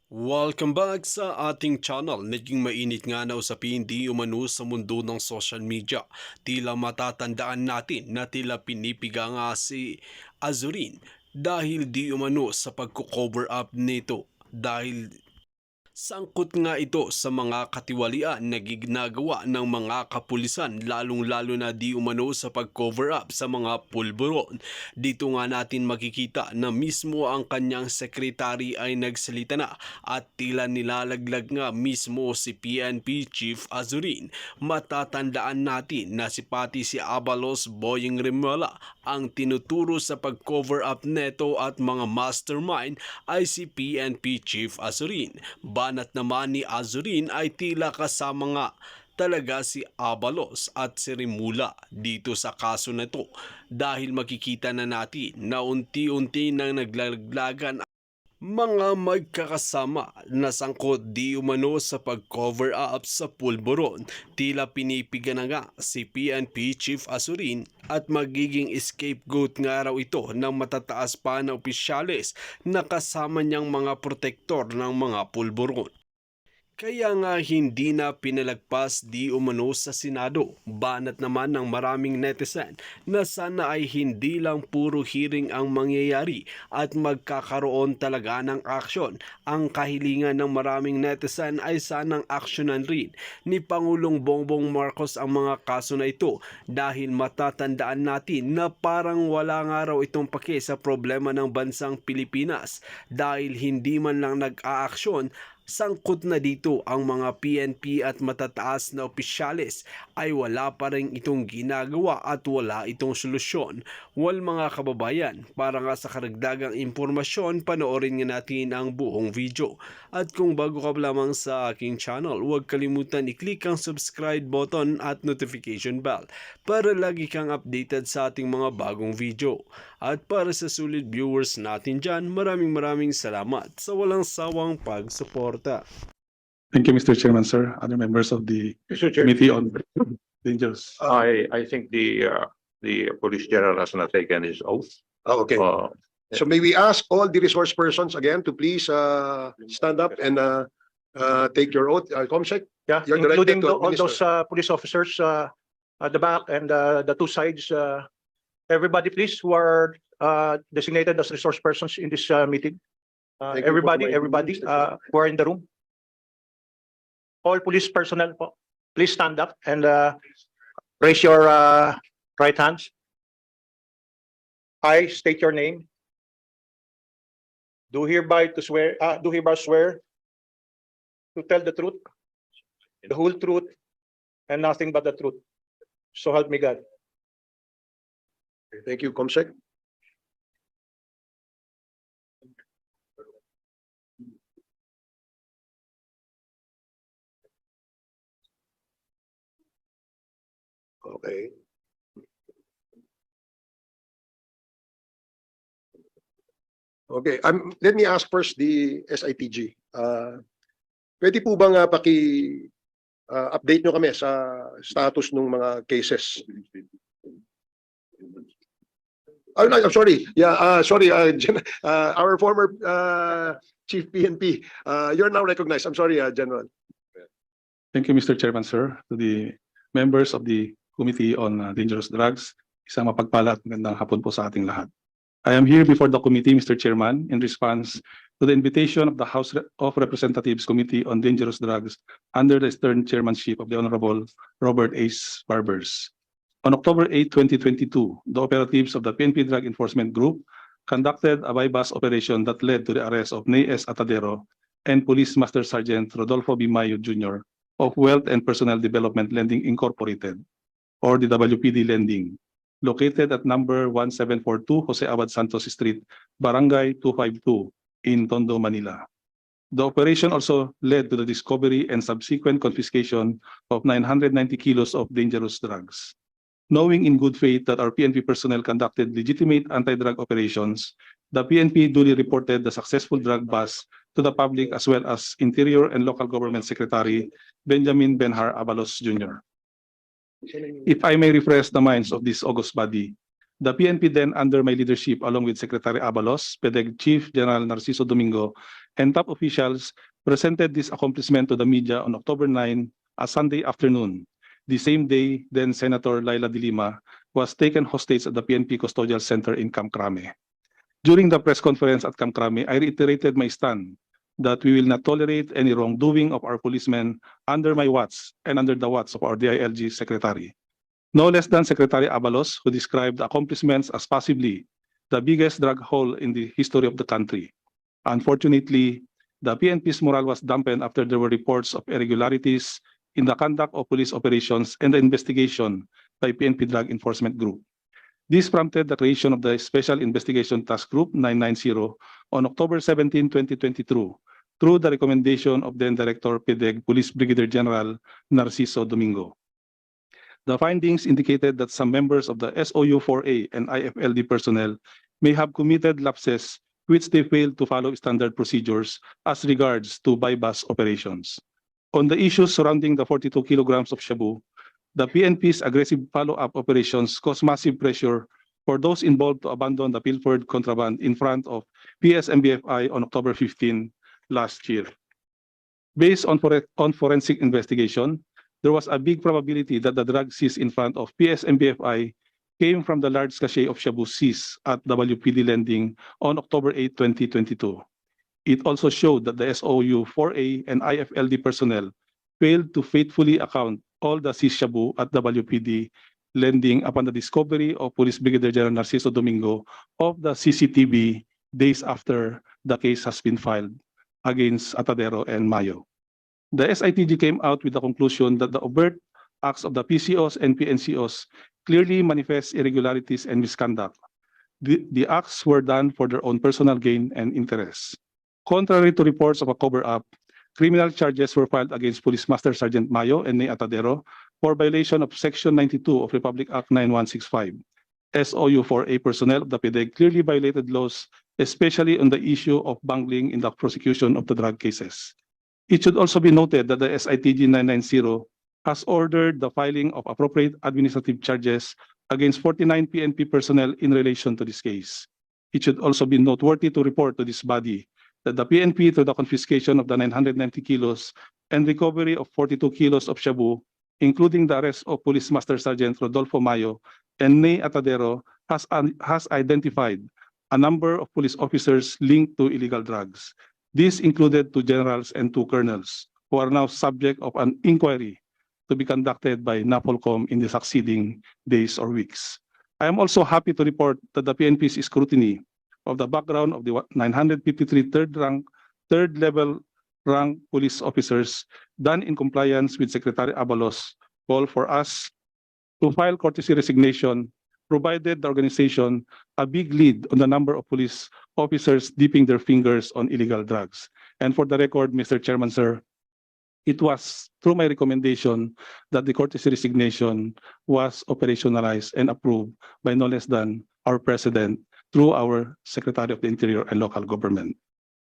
Welcome back sa ating channel. Naging mainit nga na usapin di umano sa mundo ng social media. Tila matatandaan natin na tila pinipiga nga si Azürîn dahil di umano sa pagko-cover up nito. Dahil sangkot nga ito sa mga katiwalian na ginagawa ng mga kapulisan lalong-lalo na di umano sa pag-cover up sa mga pulburon. Dito nga natin makikita na mismo ang kanyang sekretary ay nagsalita na at tila nilalaglag nga mismo si PNP Chief Azürîn. Matatandaan natin na pati si Abalos Boying Remulla ang tinuturo sa pag-cover up neto at mga mastermind ay si PNP Chief Azürîn. Banat naman ni Azürîn ay tila kasama nga talaga si Abalos at si Remulla dito sa kaso na ito dahil makikita na natin na unti-unti nang naglaglagan mga magkakasama na sangkot di umano sa pag-cover up sa pulburon. Tila pinipiga na nga si PNP Chief Azürîn at magiging scapegoat nga raw ito ng matataas pa na opisyales na kasama niyang mga protektor ng mga pulburon. Kaya nga hindi na pinalagpas di umano sa Senado. Banat naman ng maraming netizen na sana ay hindi lang puro hearing ang mangyayari at magkakaroon talaga ng aksyon. Ang kahilingan ng maraming netizen ay sanang aksyonan rin ni Pangulong Bongbong Marcos ang mga kaso na ito dahil matatandaan natin na parang wala nga raw itong pake sa problema ng bansang Pilipinas dahil hindi man lang nag-aaksyon. Sangkot na dito ang mga PNP at matataas na opisyales ay wala pa rin itong ginagawa at wala itong solusyon. Mga kababayan, para nga sa karagdagang impormasyon, panoorin nga natin ang buong video. At kung bago ka lamang sa aking channel, huwag kalimutan i-click ang subscribe button at notification bell para lagi kang updated sa ating mga bagong video. At para sa sulit viewers natin dyan, maraming salamat sa walang sawang pagsuporta. Thank you, Mr. Chairman, sir. Other members of the Mr. Chair, Committee on Dangers. I think the Police General has not taken his oath. Okay. So may we ask all the resource persons again to please stand up and take your oath. Comsec, Yeah, You're directed including to all those police officers at the back and the two sides. Everybody, please, who are designated as resource persons in this meeting. Thank you for Everybody reminding me, Mr. who are in the room. All police personnel, po, please stand up and raise your right hands. I state your name. Do hereby swear to tell the truth, the whole truth, and nothing but the truth. So help me God. Thank you, Comsec. Okay. Okay, let me ask first the SITG. Pwede po bang update nyo kami sa status ng mga cases? Oh, no, I'm sorry. Yeah, sorry. Our former Chief PNP. You're now recognized. I'm sorry, General. Thank you, Mr. Chairman, sir. To the members of the Committee on Dangerous Drugs, isang mapagpala at magandang hapon po sa ating lahat. I am here before the committee, Mr. Chairman, in response to the invitation of the House of Representatives Committee on Dangerous Drugs under the stern chairmanship of the Honorable Robert H. Barbers. On October 8, 2022, the operatives of the PNP Drug Enforcement Group conducted a bypass operation that led to the arrest of Nay S. Atadero and Police Master Sergeant Rodolfo B. Mayo Jr. of Wealth and Personnel Development Lending Incorporated, or the WPD Lending, located at number 1742 Jose Abad Santos Street, Barangay 252 in Tondo, Manila. The operation also led to the discovery and subsequent confiscation of 990 kilos of dangerous drugs. Knowing in good faith that our PNP personnel conducted legitimate anti-drug operations, the PNP duly reported the successful drug bust to the public as well as Interior and Local Government Secretary Benjamin Benhar Abalos Jr. If I may refresh the minds of this august body, The PNP then, under my leadership, along with Secretary Abalos, PDEG Chief General Narciso Domingo, and top officials, presented this accomplishment to the media on October 9, a Sunday afternoon. The same day, then Senator Laila de Lima was taken hostage at the PNP Custodial Center in Camp Crame. During the press conference at Camp Crame, I reiterated my stand that we will not tolerate any wrongdoing of our policemen under my watch and under the watch of our DILG Secretary. No less than Secretary Abalos, who described the accomplishments as possibly the biggest drug haul in the history of the country. Unfortunately, the PNP's morale was dampened after there were reports of irregularities in the conduct of police operations and the investigation by PNP Drug Enforcement Group. This prompted the creation of the Special Investigation Task Group 990 on October 17, 2022, through the recommendation of then Director PDEG Police Brigadier General Narciso Domingo. The findings indicated that some members of the SOU-4A and IFLD personnel may have committed lapses which they failed to follow standard procedures as regards to bypass operations. On the issues surrounding the 42 kilograms of shabu, the PNP's aggressive follow-up operations caused massive pressure for those involved to abandon the pilfered contraband in front of PSMBFI on October 15 last year. Based on forensic investigation, there was a big probability that the drug seized in front of PSMBFI came from the large cache of shabu seized at WPD Landing on October 8, 2022. It also showed that the SOU-4A and IFLD personnel failed to faithfully account all the seized shabu at WPD Landing upon the discovery of Police Brigadier General Narciso Domingo of the CCTV days after the case has been filed against Atadero and Mayo. The SITG came out with the conclusion that the overt acts of the PCOs and PNCOs clearly manifest irregularities and misconduct. The acts were done for their own personal gain and interests. Contrary to reports of a cover-up, criminal charges were filed against Police Master Sergeant Mayo and Nay Atadero for violation of Section 92 of Republic Act 9165. SOU-4A personnel of the PDEG clearly violated laws, especially on the issue of bungling in the prosecution of the drug cases. It should also be noted that the SITG 990 has ordered the filing of appropriate administrative charges against 49 PNP personnel in relation to this case. It should also be noteworthy to report to this body that the PNP, through the confiscation of the 990 kilos and recovery of 42 kilos of shabu, including the arrest of Police Master Sergeant Rodolfo Mayo and Nay Atadero, has identified a number of police officers linked to illegal drugs. These included 2 generals and 2 colonels, who are now subject of an inquiry to be conducted by NAPOLCOM in the succeeding days or weeks. I am also happy to report that the PNP's scrutiny of the background of the 953 third level rank police officers done in compliance with Secretary Abalos call for us to file courtesy resignation, provided the organization a big lead on the number of police officers dipping their fingers on illegal drugs. And for the record, Mr. Chairman, sir, it was through my recommendation that the courtesy resignation was operationalized and approved by no less than our President through our Secretary of the Interior and Local Government.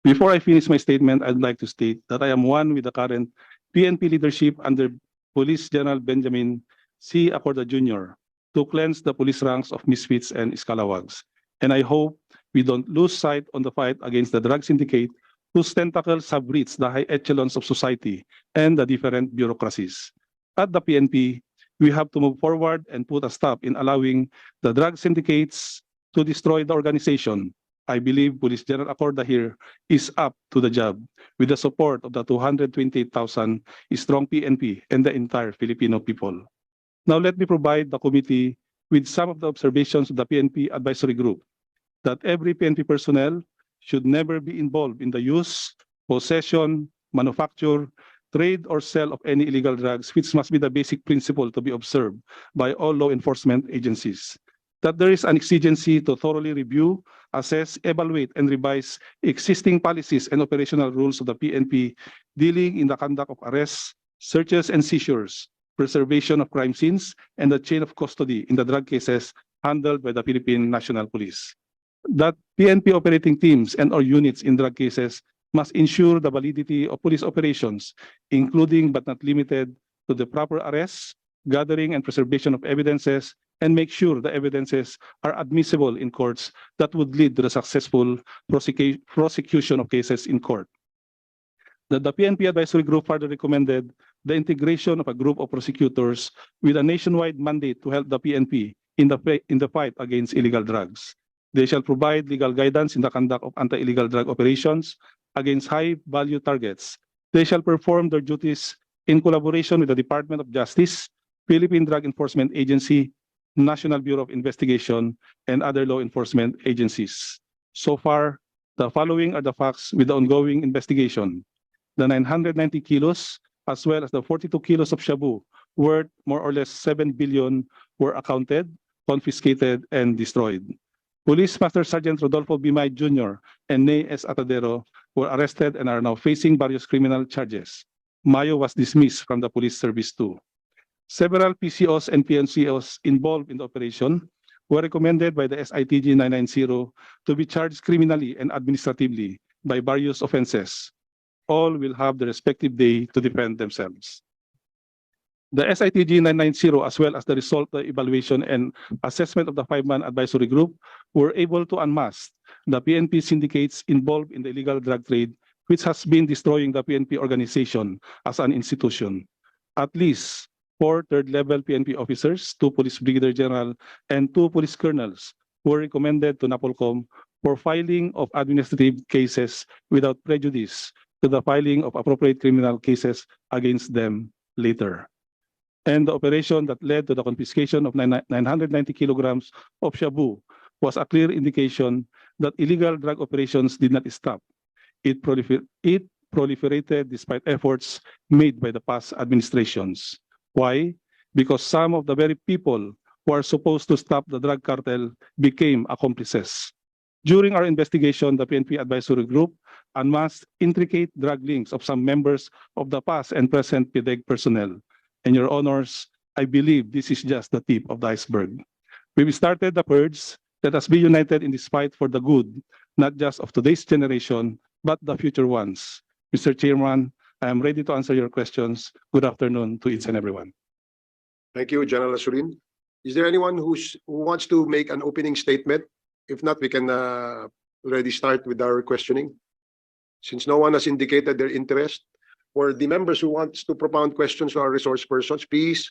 Before I finish my statement, I'd like to state that I am one with the current PNP leadership under Police General Benjamin C. Acorda Jr. to cleanse the police ranks of misfits and scalawags. And I hope we don't lose sight on the fight against the drug syndicate whose tentacles have reached the high echelons of society and the different bureaucracies. At the PNP, we have to move forward and put a stop in allowing the drug syndicates to destroy the organization. I believe Police General Acorda here is up to the job with the support of the 228,000 strong PNP and the entire Filipino people. Now let me provide the committee with some of the observations of the PNP Advisory Group that every PNP personnel should never be involved in the use, possession, manufacture, trade, or sale of any illegal drugs, which must be the basic principle to be observed by all law enforcement agencies. That there is an exigency to thoroughly review, assess, evaluate, and revise existing policies and operational rules of the PNP dealing in the conduct of arrests, searches and seizures, preservation of crime scenes, and the chain of custody in the drug cases handled by the Philippine National Police. That PNP operating teams and or units in drug cases must ensure the validity of police operations, including but not limited to the proper arrests, gathering and preservation of evidences, and make sure the evidences are admissible in courts that would lead to the successful prosecution of cases in court. The PNP Advisory Group further recommended the integration of a group of prosecutors with a nationwide mandate to help the PNP in the fight against illegal drugs. They shall provide legal guidance in the conduct of anti-illegal drug operations against high-value targets. They shall perform their duties in collaboration with the Department of Justice, Philippine Drug Enforcement Agency, National Bureau of Investigation, and other law enforcement agencies. So far, the following are the facts with the ongoing investigation. The 990 kilos, as well as the 42 kilos of shabu, worth more or less 7 billion, were accounted, confiscated, and destroyed. Police Master Sergeant Rodolfo Bimay Jr. and Ney S. Atadero were arrested and are now facing various criminal charges. Mayo was dismissed from the police service too. Several PCOs and PNCOs involved in the operation were recommended by the SITG 990 to be charged criminally and administratively by various offenses. All will have the respective day to defend themselves. The SITG 990, as well as the result of the evaluation and assessment of the 5-man advisory group, were able to unmask the PNP syndicates involved in the illegal drug trade, which has been destroying the PNP organization as an institution. At least 4 third-level PNP officers, 2 police brigadier general, and 2 police colonels were recommended to NAPOLCOM for filing of administrative cases without prejudice to the filing of appropriate criminal cases against them later. And the operation that led to the confiscation of 990 kilograms of shabu was a clear indication that illegal drug operations did not stop. It proliferated despite efforts made by the past administrations. Why? Because some of the very people who are supposed to stop the drug cartel became accomplices. During our investigation, the PNP Advisory Group unmasked intricate drug links of some members of the past and present PDEG personnel. And Your Honors, I believe this is just the tip of the iceberg. We've started the purge. Let us be united in this fight for the good, not just of today's generation, but the future ones. Mr. Chairman, I am ready to answer your questions. Good afternoon to each and everyone. Thank you, General Azürîn. Is there anyone who wants to make an opening statement? If not, we can already start with our questioning. Since no one has indicated their interest, for the members who want to propound questions to our resource persons, please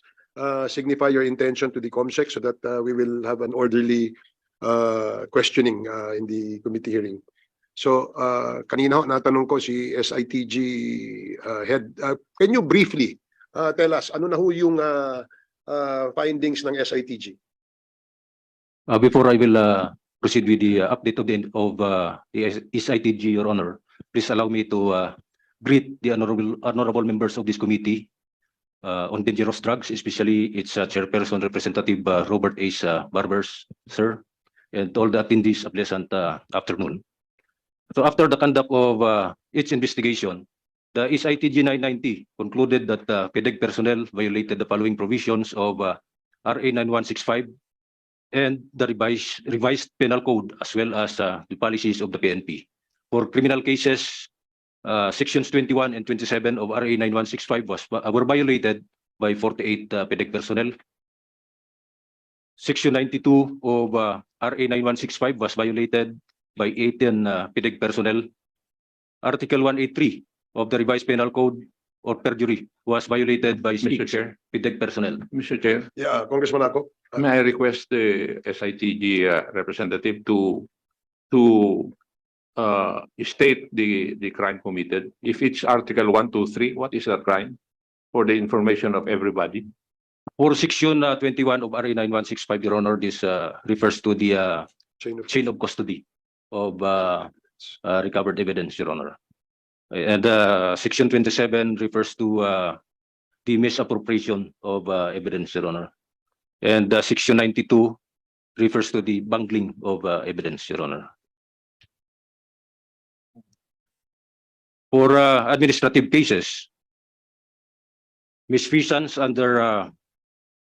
signify your intention to the COMSEC so that we will have an orderly questioning in the committee hearing. So, kanina ho, natanong ko si SITG head. Can you briefly tell us, ano na ho yung findings ng SITG? Before I will proceed with the update of the SITG, Your Honor, please allow me to greet the honorable members of this committee on dangerous drugs, especially its chairperson, Representative Robert H. Barbers, sir, and all the attendees, a pleasant afternoon. So after the conduct of its investigation, the SITG 990 concluded that PDEG personnel violated the following provisions of RA 9165 and the revised penal code, as well as the policies of the PNP. For criminal cases, sections 21 and 27 of RA 9165 were violated by 48 PDEG personnel. Section 92 of RA 9165 was violated by 18 PDEG personnel. Article 183 of the revised penal code or perjury was violated by Mr. 6 Chair. PDEG personnel. Mr. Chair, Yeah, Congressman Ako. may I request the SITG representative to state the crime committed? If it's Article 123, what is that crime? For the information of everybody. For section 21 of RA 9165, Your Honor, this refers to the chain of custody of recovered evidence, Your Honor. And section 27 refers to the misappropriation of evidence, Your Honor. And section 92 refers to the bungling of evidence, Your Honor. For administrative cases, misfeasance under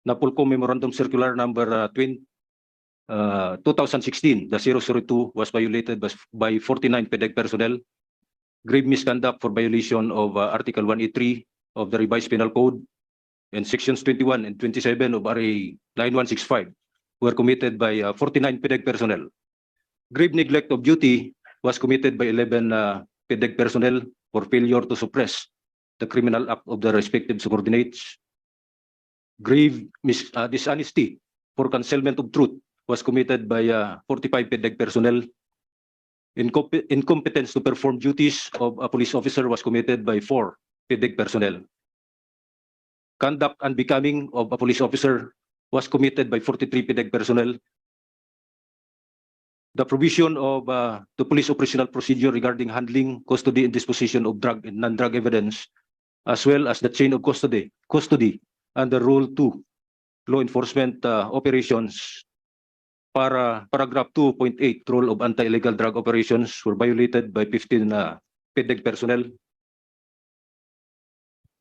NAPOLCOM Memorandum Circular number 2016, the 002 was violated by 49 PDEG personnel. Grave misconduct for violation of Article 183 of the revised penal code and sections 21 and 27 of RA 9165 were committed by 49 PDEG personnel. Grave neglect of duty was committed by 11 PDEG personnel for failure to suppress the criminal act of the respective subordinates. Grave dishonesty for concealment of truth was committed by 45 PDEG personnel. Incompetence to perform duties of a police officer was committed by 4 PDEG personnel. Conduct unbecoming of a police officer was committed by 43 PDEG personnel. The provision of the police operational procedure regarding handling, custody, and disposition of drug and non-drug evidence, as well as the chain of custody under Rule 2, Law Enforcement Operations, paragraph 2.8, Rule of Anti-Illegal Drug Operations, were violated by 15 PDEG personnel.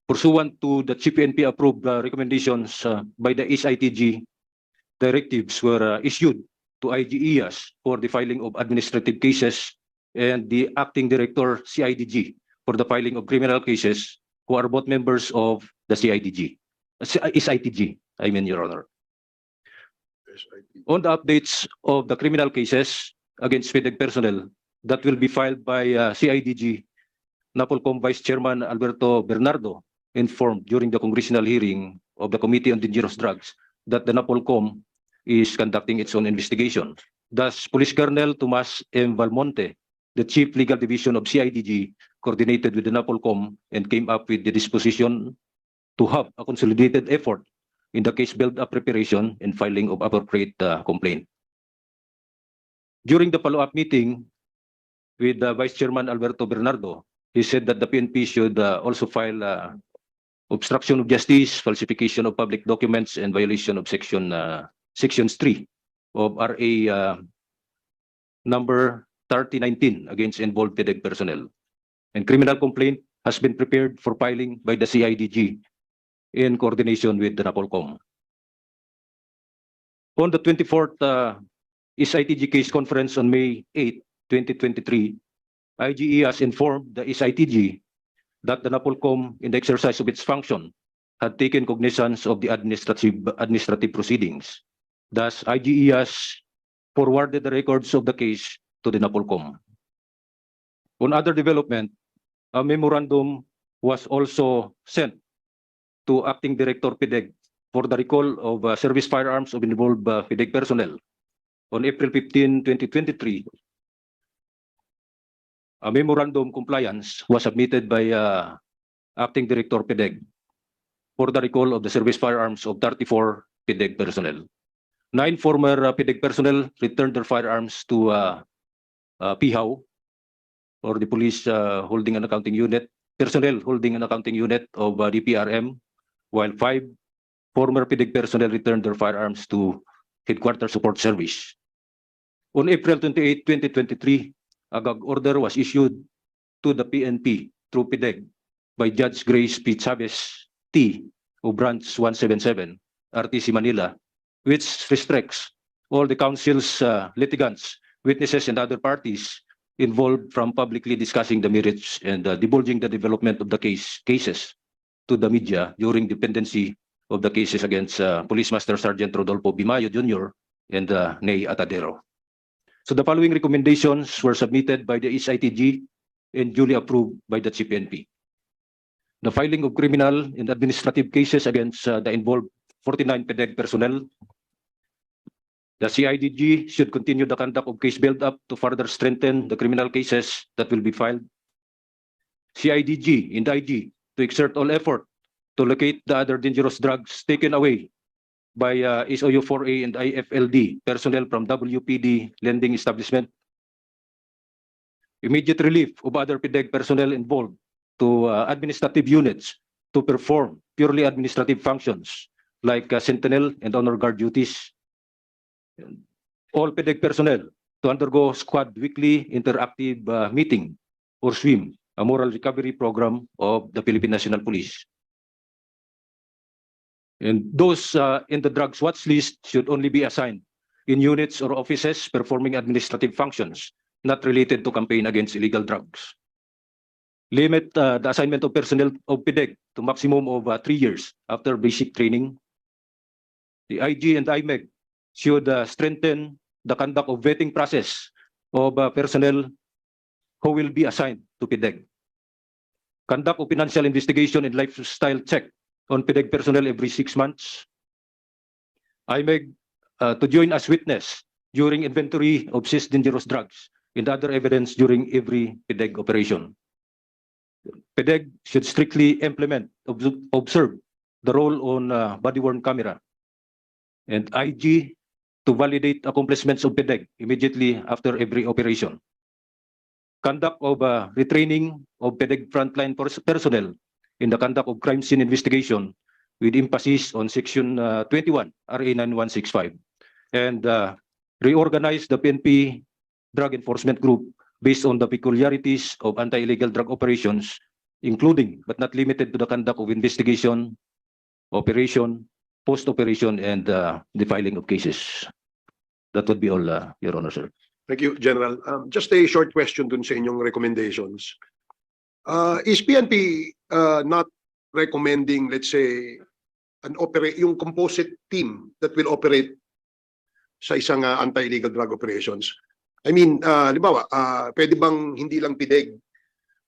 Pursuant to the CPNP approved recommendations by the SITG, directives were issued to IGEAS for the filing of administrative cases and the acting director CIDG for the filing of criminal cases, who are both members of the SITG, Your Honor. On the updates of the criminal cases against PDEG personnel that will be filed by CIDG, NAPOLCOM Vice Chairman Alberto Bernardo informed during the congressional hearing of the Committee on Dangerous Drugs that the NAPOLCOM is conducting its own investigation. Thus, Police Colonel Tomas M. Valmonte, the Chief Legal Division of CIDG, coordinated with the NAPOLCOM and came up with the disposition to have a consolidated effort in the case build-up preparation and filing of appropriate complaint. During the follow-up meeting with Vice Chairman Alberto Bernardo, he said that the PNP should also file obstruction of justice, falsification of public documents, and violation of Sections 3 of RA number 3019 against involved PDEG personnel. And criminal complaint has been prepared for filing by the CIDG in coordination with the NAPOLCOM. On the 24th SITG case conference on May 8, 2023, IGE has informed the SITG that the NAPOLCOM, in the exercise of its function, had taken cognizance of the administrative proceedings. Thus, IGE has forwarded the records of the case to the NAPOLCOM. On other development, a memorandum was also sent to Acting Director PDEG for the recall of service firearms of involved PDEG personnel. On April 15, 2023, a memorandum compliance was submitted by Acting Director PDEG for the recall of the service firearms of 34 PDEG personnel. 9 former PDEG personnel returned their firearms to PHAW, or the Police Holding and Accounting Unit, Personnel Holding and Accounting Unit of DPRM, while 5 former PDEG personnel returned their firearms to Headquarters Support Service. On April 28, 2023, a gag order was issued to the PNP through PDEG by Judge Grace P. Chavez T. of Branch 177, RTC Manila, which restricts all the council's litigants, witnesses, and other parties involved from publicly discussing the merits and divulging the development of the cases to the media during the pendency of the cases against Police Master Sergeant Rodolfo Bimayo Jr. and Ney Atadero. So the following recommendations were submitted by the SITG and duly approved by the CPNP. The filing of criminal and administrative cases against the involved 49 PDEG personnel. The CIDG should continue the conduct of case build-up to further strengthen the criminal cases that will be filed. CIDG and IG to exert all effort to locate the other dangerous drugs taken away by SOU 4A and IFLD personnel from WPD lending establishment. Immediate relief of other PDEG personnel involved to administrative units to perform purely administrative functions like sentinel and honor guard duties. All PDEG personnel to undergo squad weekly interactive meeting or SWIM, a moral recovery program of the Philippine National Police. And those in the drugs watch list should only be assigned in units or offices performing administrative functions not related to campaign against illegal drugs. Limit the assignment of personnel of PDEG to maximum of 3 years after basic training. The IG and IMEG should strengthen the conduct of vetting process of personnel who will be assigned to PIDEG. Conduct of financial investigation and lifestyle check on PIDEG personnel every 6 months. I beg to join as witness during inventory of seized dangerous drugs and other evidence during every PIDEG operation. PIDEG should strictly implement, observe the role on body-worn camera, and IG to validate accomplishments of PIDEG immediately after every operation. Conduct of retraining of PIDEG frontline personnel in the conduct of crime scene investigation with emphasis on Section 21 RA 9165, and reorganize the PNP Drug Enforcement Group based on the peculiarities of anti-illegal drug operations, including but not limited to the conduct of investigation, operation, post-operation, and the filing of cases. That would be all, Your Honor, sir. Thank you, General. Just a short question dun sa inyong recommendations. Is PNP not recommending, let's say, yung composite team that will operate sa isang anti-illegal drug operations? I mean, halimbawa, pwede bang hindi lang PIDEG?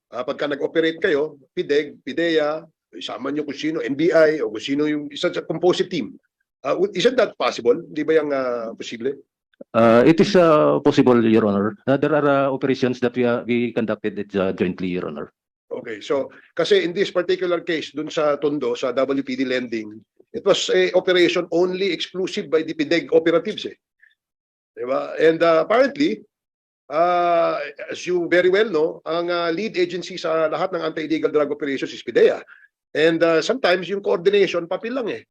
Pagka nag-operate kayo, PIDEG, PIDEA, isama nyo kung sino, NBI, o kung sino yung isa sa composite team. Isn't that possible? Di ba yung posible? It is possible, Your Honor. There are operations that we conducted it jointly, Your Honor. Okay, so kasi in this particular case, dun sa Tondo, sa WPD lending, it was a operation only exclusive by the PIDEG operatives. Diba? And apparently, as you very well know, ang lead agency sa lahat ng anti-illegal drug operations is PIDEA. And sometimes yung coordination, papel lang eh.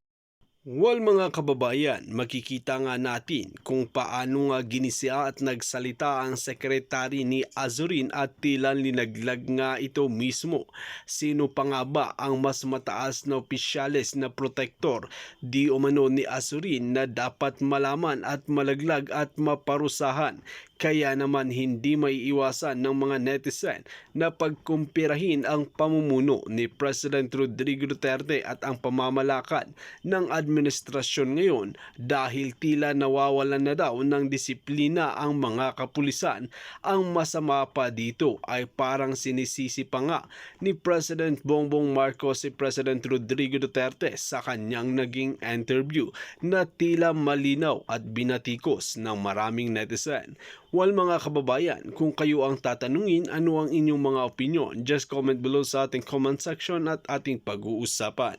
Well mga kababayan, makikita nga natin kung paano nga ginisiya at nagsalita ang sekretary ni Azürîn at tila linaglag nga ito mismo. Sino pa nga ba ang mas mataas na opisyales na protektor di umano ni Azürîn na dapat malaman at malaglag at maparusahan? Kaya naman hindi maiiwasan ng mga netizen na pagkumpirahin ang pamumuno ni President Rodrigo Duterte at ang pamamalakad ng administrasyon ngayon dahil tila nawawalan na daw ng disiplina ang mga kapulisan. Ang masama pa dito ay parang sinisisi pa nga ni President Bongbong Marcos si President Rodrigo Duterte sa kanyang naging interview na tila malinaw at binatikos ng maraming netizen. Well mga kababayan, kung kayo ang tatanungin ano ang inyong mga opinion, just comment below sa ating comment section at ating pag-uusapan.